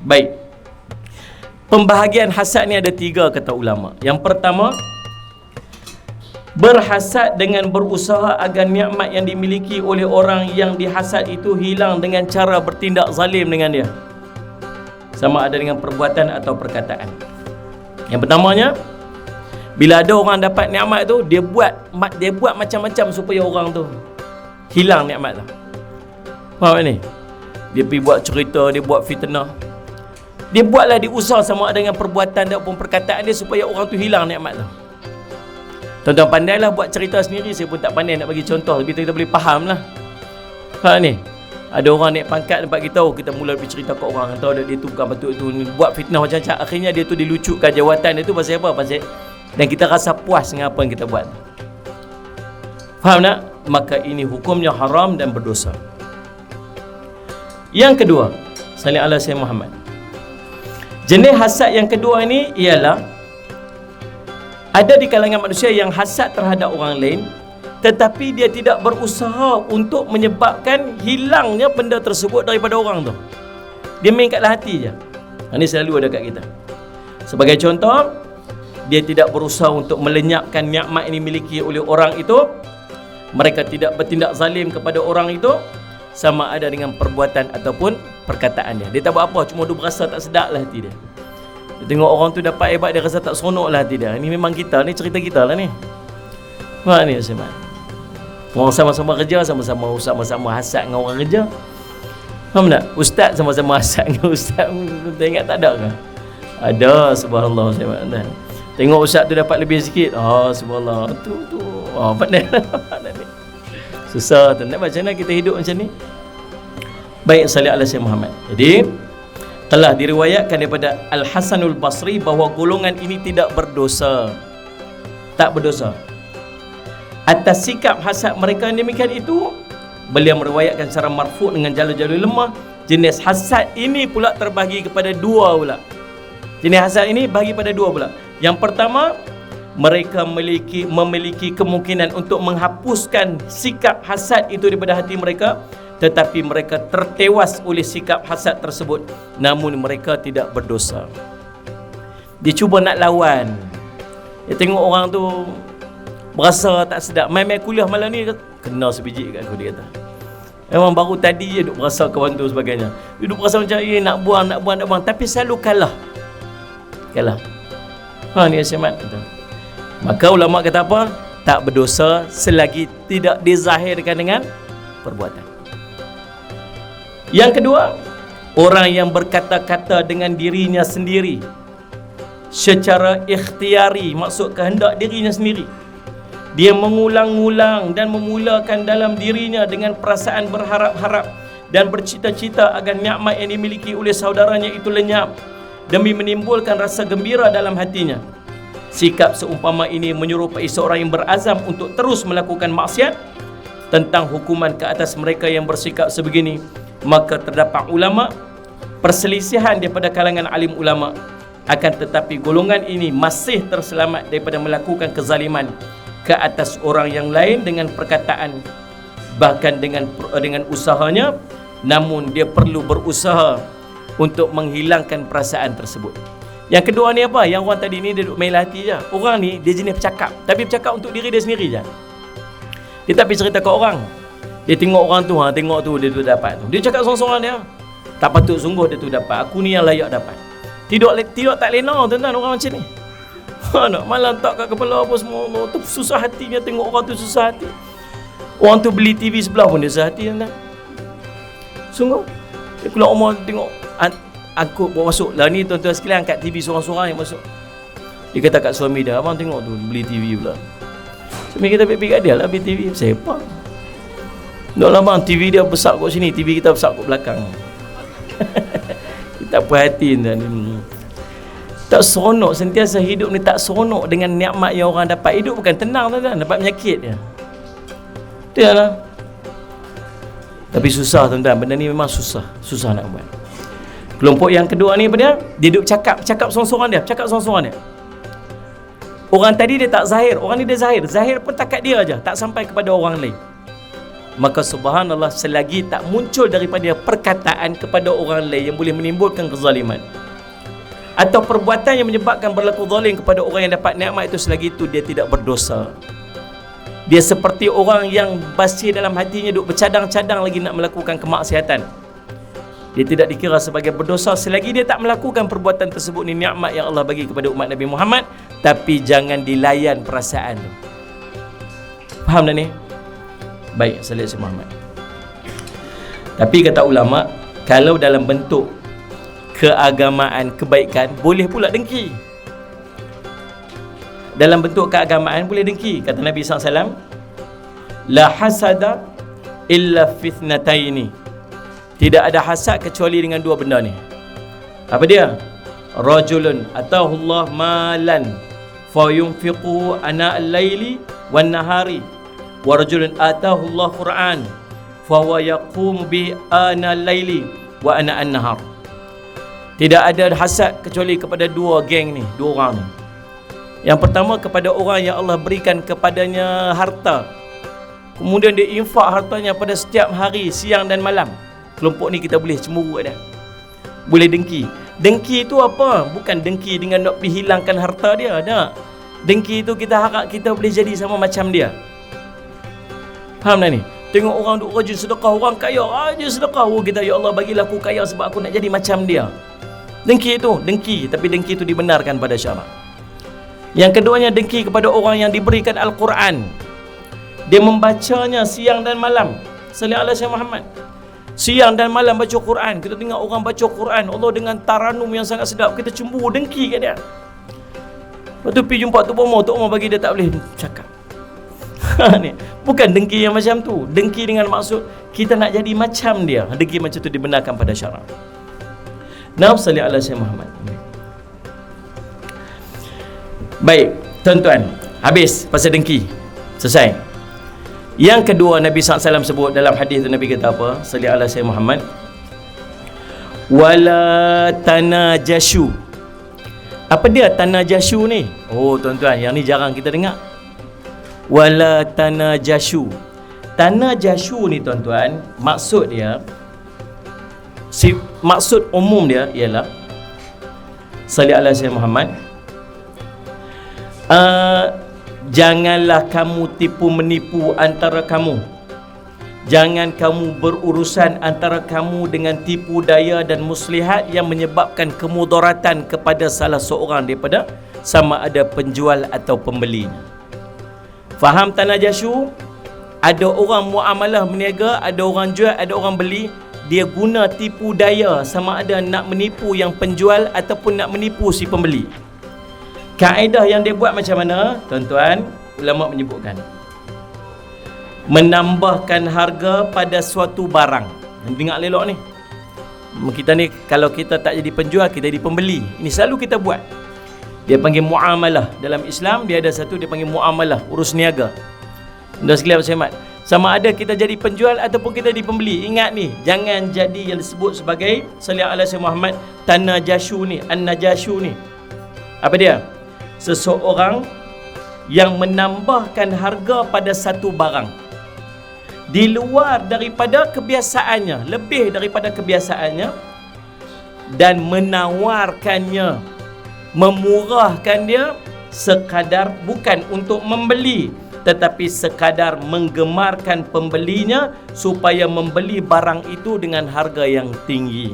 Baik. Pembahagian hasad ni ada 3 kata ulama. Yang pertama, berhasad dengan berusaha agar nikmat yang dimiliki oleh orang yang dihasad itu hilang dengan cara bertindak zalim dengan dia, sama ada dengan perbuatan atau perkataan. Yang pertamanya, bila ada orang dapat nikmat tu, dia buat macam-macam supaya orang tu hilang nikmat tu. Faham ni? Dia pergi buat cerita, dia buat fitnah. Dia buatlah, dia usaha sama ada dengan perbuatan ataupun perkataan dia supaya orang tu hilang nikmat tu. Tuan-tuan pandailah buat cerita sendiri. Saya pun tak pandai nak bagi contoh, tapi kita boleh faham lah. Ni ada orang naik pangkat tempat kita, kita mula bercerita ke orang, tahu dia tu bukan patut tu, buat fitnah macam-macam. Akhirnya dia tu dilucutkan jawatan dia tu pasal apa? Pasal, dan kita rasa puas dengan apa yang kita buat. Faham tak? Maka ini hukumnya haram dan berdosa. Yang kedua, salli ala Sayyidina Muhammad. Jenis hasad yang kedua ini ialah ada di kalangan manusia yang hasad terhadap orang lain, tetapi dia tidak berusaha untuk menyebabkan hilangnya benda tersebut daripada orang tu. Dia main kat hati je. Ini selalu ada kat kita. Sebagai contoh, dia tidak berusaha untuk melenyapkan nikmat yang dimiliki oleh orang itu. Mereka tidak bertindak zalim kepada orang itu, sama ada dengan perbuatan ataupun perkataan dia. Dia tak buat apa, cuma dia berasa tak sedap lah hati dia. Dia tengok orang tu dapat hebat, dia rasa tak seronok lah hati dia. Ini memang kita, ni cerita kita lah ni. Wah ni Ustaz. Orang sama-sama kerja, sama-sama hasad dengan orang kerja. Faham tak? Ustaz sama-sama hasad dengan ustaz. Kita ingat tak ada ke? Ada, subhanallah. Tengok ustaz tu dapat lebih sikit. Subhanallah. Tu. Pandai. Susah tu. Nak macam mana kita hidup macam ni? Baik, salli ala Sayyidina Muhammad. Jadi telah diriwayatkan daripada Al-Hasanul Basri bahawa golongan ini tidak berdosa. Tak berdosa atas sikap hasad mereka yang demikian itu. Beliau meriwayatkan secara marfu' dengan jalur-jalur lemah. Jenis hasad ini pula terbahagi kepada 2 pula. Jenis hasad ini bagi pada 2 pula. Yang pertama, mereka memiliki kemungkinan untuk menghapuskan sikap hasad itu daripada hati mereka, tetapi mereka tertewas oleh sikap hasad tersebut, namun mereka tidak berdosa. Dia cuba nak lawan. Dia tengok orang tu berasa tak sedap. Main-main kuliah malam ni kena sebiji kat aku, dia kata. Memang baru tadi je duk berasa kawan tu sebagainya. Dia duk berasa macam nak buang, tapi selalu kalah. Ni Asymat. Maka ulama kata apa? Tak berdosa selagi tidak dizahirkan dengan perbuatan. Yang kedua, orang yang berkata-kata dengan dirinya sendiri secara ikhtiari, maksud kehendak dirinya sendiri. Dia mengulang-ulang dan memulakan dalam dirinya dengan perasaan berharap-harap dan bercita-cita agar nikmat yang dimiliki oleh saudaranya itu lenyap demi menimbulkan rasa gembira dalam hatinya. Sikap seumpama ini menyerupai seorang yang berazam untuk terus melakukan maksiat. Tentang hukuman ke atas mereka yang bersikap sebegini, maka terdapat ulama perselisihan daripada kalangan alim ulama. Akan tetapi golongan ini masih terselamat daripada melakukan kezaliman ke atas orang yang lain dengan perkataan, bahkan dengan usahanya. Namun dia perlu berusaha untuk menghilangkan perasaan tersebut. Yang kedua ni apa? Yang orang tadi ni dia duduk main hati je. Orang ni dia jenis bercakap, tapi bercakap untuk diri dia sendiri je. Dia tak pergi cerita ke orang. Dia tengok orang tu, tengok tu dia tu dapat tu. Dia cakap sorang-sorang dia. Tak patut sungguh dia tu dapat. Aku ni yang layak dapat. Tidak tak lena tuan-tuan orang macam ni. Nak malam tak kat kepala apa semua. Tu susah hatinya tengok orang tu susah hati. Orang tu beli TV sebelah pun dia susah hati tuan-tuan. Sungguh. Dia keluar rumah tengok angkut bawa masuk. Lah ni tuan-tuan sekalian angkat TV sorang-sorang yang masuk. Dia kata kat suami dia, abang tengok tu beli TV pula. Suami kita pergi kat dia lah beli TV. Siapa? Tak lah bang, TV dia besar kat sini, TV kita besar kat belakang. Kita perhatiin tuan. Tak seronok, sentiasa hidup ni tak seronok dengan nikmat yang orang dapat. Hidup bukan tenang tuan-tuan, dapat penyakit dia. Dia lah. Tapi susah tuan-tuan, benda ni memang susah nak buat. Kelompok yang kedua ni apa dia? Dia duduk cakap sorang-sorang dia. Orang tadi dia tak zahir, orang ni dia zahir. Zahir pun takat dia aja, tak sampai kepada orang lain. maka subhanallah, selagi tak muncul daripada perkataan kepada orang lain yang boleh menimbulkan kezaliman atau perbuatan yang menyebabkan berlaku zalim kepada orang yang dapat nikmat itu, selagi itu dia tidak berdosa. Dia seperti orang yang basir dalam hatinya, duk bercadang-cadang lagi nak melakukan kemaksiatan. Dia tidak dikira sebagai berdosa selagi dia tak melakukan perbuatan tersebut. Ni nikmat yang Allah bagi kepada umat Nabi Muhammad, tapi jangan dilayan perasaan tu. Faham dah ni? Baik, salih Muhammad. Tapi kata ulama, kalau dalam bentuk keagamaan, kebaikan, boleh pula dengki. Dalam bentuk keagamaan boleh dengki. Kata Nabi SAW, la hasada illa fitnataini. Tidak ada hasad kecuali dengan dua benda ni. Apa dia? Rajulun atahullah malan fayunfiqu ana al-laili wan nahari, wa rajulun atahullah Qur'an fa huwa yaqum bi ana al-laili wa ana an-nahar. Tidak ada hasad kecuali kepada dua geng ni, dua orang ni. Yang pertama, kepada orang yang Allah berikan kepadanya harta, kemudian dia infak hartanya pada setiap hari, siang dan malam. Kelompok ni kita boleh cemburu dah, boleh dengki. Dengki itu apa? Bukan dengki dengan nak pergi hilangkan harta dia, tak. Dengki itu kita harap kita boleh jadi sama macam dia. Faham tak ni? Tengok orang duk rajin sedekah, orang kaya rajin sedekah, oh kita, ya Allah bagilah aku kaya sebab aku nak jadi macam dia. Dengki itu, dengki, tapi dengki itu dibenarkan pada syarak. Yang keduanya, dengki kepada orang yang diberikan Al-Quran, dia membacanya siang dan malam. Sallallahu alaihi Muhammad. Siang dan malam baca Quran. Kita tengok orang baca Quran, Allah dengan taranum yang sangat sedap, kita cemburu, dengki kat dia. Lepas tu pergi jumpa Tok Umar bagi dia tak boleh cakap. Ni bukan dengki yang macam tu. Dengki dengan maksud kita nak jadi macam dia. Dengki macam tu dibenarkan pada syarak. Nabi sallallahu alaihi Muhammad. Baik, tuan-tuan, habis pasal dengki. Selesai. Yang kedua, Nabi SAW sebut dalam hadis tu, Nabi kata apa? Sallallahu alaihi Muhammad, wala tanajashu. Apa dia tanajashu ni? Oh tuan-tuan, yang ni jarang kita dengar. Wala tanajashu. Tanajashu ni tuan-tuan, maksud dia, maksud umum dia ialah, sallallahu alaihi Muhammad, janganlah kamu tipu menipu antara kamu. Jangan kamu berurusan antara kamu dengan tipu daya dan muslihat yang menyebabkan kemudaratan kepada salah seorang daripada sama ada penjual atau pembelinya. Faham tanajashu? Ada orang muamalah berniaga, ada orang jual, ada orang beli, dia guna tipu daya sama ada nak menipu yang penjual ataupun nak menipu si pembeli. Kaedah yang dia buat macam mana? Tuan-tuan, ulama menyebutkan, menambahkan harga pada suatu barang. Dengar elok ni. Kita ni kalau kita tak jadi penjual, kita jadi pembeli. Ini selalu kita buat. Dia panggil muamalah. Dalam Islam dia ada satu, dia panggil muamalah, urus niaga. Dah sekalian Mas, sama ada kita jadi penjual ataupun kita jadi pembeli. Ingat ni, jangan jadi yang disebut sebagai sallallahu alaihi Muhammad tanajashu ni, an-najashu ni. Apa dia? Seseorang yang menambahkan harga pada satu barang di luar daripada kebiasaannya, lebih daripada kebiasaannya, dan menawarkannya, memurahkan dia sekadar bukan untuk membeli, tetapi sekadar menggemarkan pembelinya supaya membeli barang itu dengan harga yang tinggi.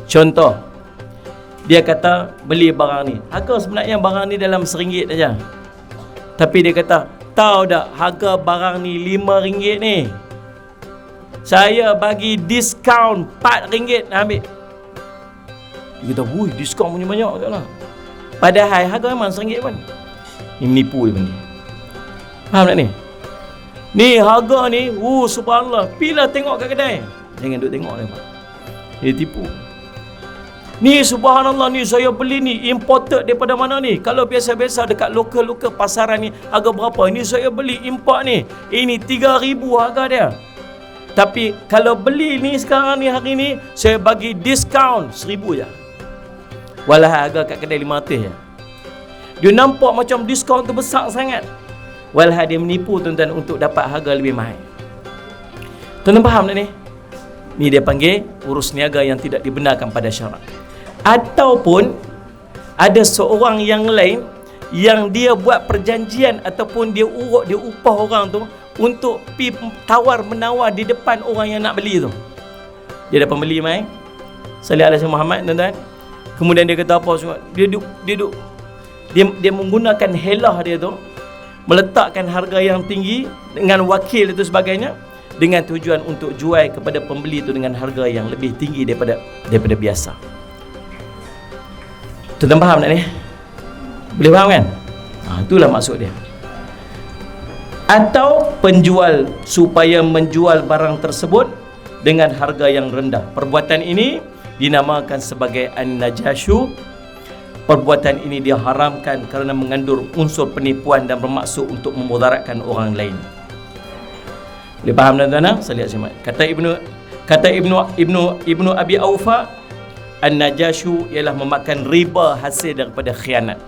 Contoh, dia kata beli barang ni, harga sebenarnya barang ni dalam RM1 aja. Tapi dia kata, tahu tak harga barang ni RM5 ni, saya bagi diskaun RM4 nak ambil. Dia kata, wuih, diskaun punya banyak tak lah. Padahal harga memang RM1 pun. Ni menipu je benda. Faham tak ni? Ni harga ni, subhanallah, pilah tengok kat kedai. Jangan duk tengok ni, Pak. Dia tipu. Ni subhanallah, ni saya beli ni imported daripada mana ni? Kalau biasa-biasa dekat lokal-lokal pasaran ni harga berapa? Ni saya beli import ni, ini 3,000 harga dia. Tapi kalau beli ni sekarang ni, hari ni, saya bagi diskaun 1,000 je. Walau harga kat kedai 500 je. Dia nampak macam diskaun tu besar sangat. Walau dia menipu tuan-tuan untuk dapat harga lebih mahal. Tuan faham tak ni? Ni dia panggil urus niaga yang tidak dibenarkan pada syarak. Ataupun ada seorang yang lain yang dia buat perjanjian ataupun dia upah orang tu untuk pi tawar menawar di depan orang yang nak beli tu. Dia ada pembeli mai. Salih alaihi Muhammad, tuan-tuan. Kemudian dia kata apa semua? Dia menggunakan helah dia tu, meletakkan harga yang tinggi dengan wakil itu sebagainya, dengan tujuan untuk jual kepada pembeli itu dengan harga yang lebih tinggi daripada biasa. Tuan-tuan faham tak ni? Boleh faham kan? Itulah maksud dia. Atau penjual supaya menjual barang tersebut dengan harga yang rendah. Perbuatan ini dinamakan sebagai an-najashu. Perbuatan ini diharamkan kerana mengandung unsur penipuan dan bermaksud untuk memudaratkan orang lain. Boleh faham tuan-tuan? Saya lihat simak. Kata Ibnu Abi Aufa, an-najashu ialah memakan riba hasil daripada khianat.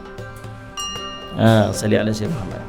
Salih alaihi Muhammad.